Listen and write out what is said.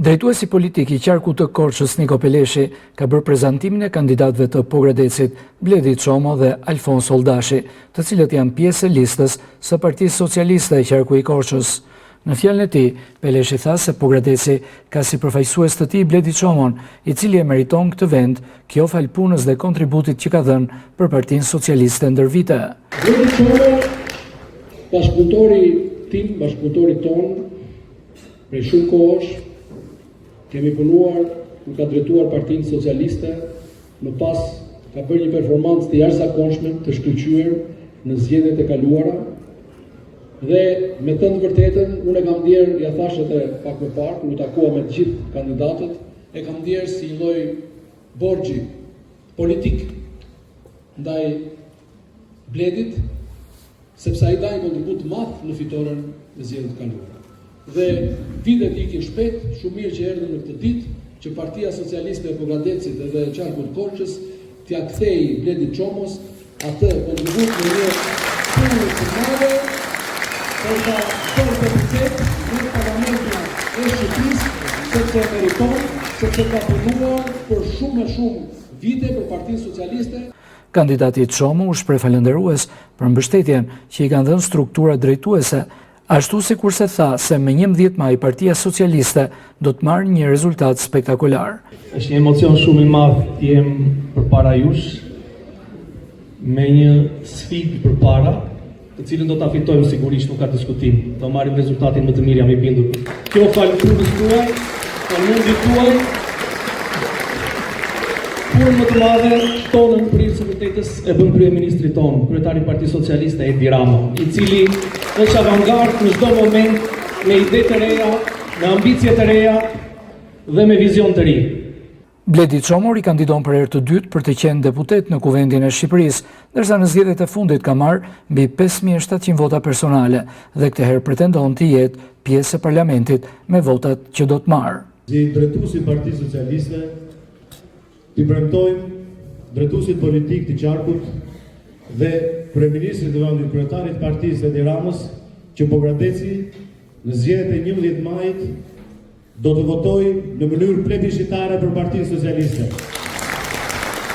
Drejtuesi politik I qarkut të Korçës Niko Peleshi ka bërë prezantimin e kandidatëve të Pogradecit, Bledi Çomo dhe Alfons Oldashi, të cilët janë pjesë e listës së Partisë Socialiste e qarku I Korçës. Në fjalën e tij, Peleshi tha se Pogradeci ka si përfaqësues të tij Bledi Çomon, I cili e meriton këtë vend, kjo fal punës dhe kontributit që ka dhënë për Partinë Socialiste ndër vite. Bledi Çomo, bashkëpunëtori tim, bashkëpunëtori ton, prej shumë kohësh, kemi punuar, nuk ka drejtuar Partinë Socialiste, më pas ka bërë një performancë të jashtëzakonshme, të shkëlqyer në zgjedhjet e kaluara, dhe me të vërtetën, unë e kam ndjerë, ja thash edhe pak më parë, kur u takua me të gjithë kandidatët, e kam ndjerë si një lloj borxhi politik ndaj Bledit, sepse ai dha një kontribut të madh në fitoren e zgjedhjeve të kaluara. Dhe vitet ikin shpejt, shumë mirë që erdhën në këtë ditë, që Partia Socialiste e Pogradecit dhe qarkut të Korçës t'ia kthejë Bledit Çomos atë kontribut në një punë të madhe për ta bërë deputet në parlamentin e Shqipërisë, sepse meriton, sepse ka punuar për shumë e shumë vite për Partinë Socialiste. Kandidati Çomo u shpreh falënderues për mbështetjen që I kanë dhënë struktura drejtuese, ashtu sikurse tha se me 11 maj Partia Socialiste do të marrë një rezultat spektakolar. Është një emocion shumë I madh të jem përpara jush, me një sfidë përpara, të cilën do ta fitojmë sigurisht, nuk ka diskutim. Do marrim rezultatin më të mirë, jam I bindur. Kjo falë punës tuaj, falë mundit tuaj, punën më të madhe tonën për së vërtetës e bën kryeministri tonë, kryetari I Partisë Socialiste Edi Rama, I cili është avangard në çdo moment, me ide të reja, me ambicie të reja dhe me vizion të ri. Bledi Çomo rikandidon për herë të dytë për të qenë deputet në Kuvendin e Shqipërisë, ndërsa në zgjedhjet e fundit ka marrë mbi 5700 vota personale dhe këtë herë pretendon të jetë pjesë e parlamentit me votat që do të marrë. Si drejtuesi I Partisë Socialiste, I premtojmë drejtuesit politik të qarkut dhe kryeministrit të vendit, kryetarit të partisë Edi Ramës, që Pogradeci në zgjedhjet e 11 majit do të votojë në mënyrë plebiscitare për Partinë Socialiste.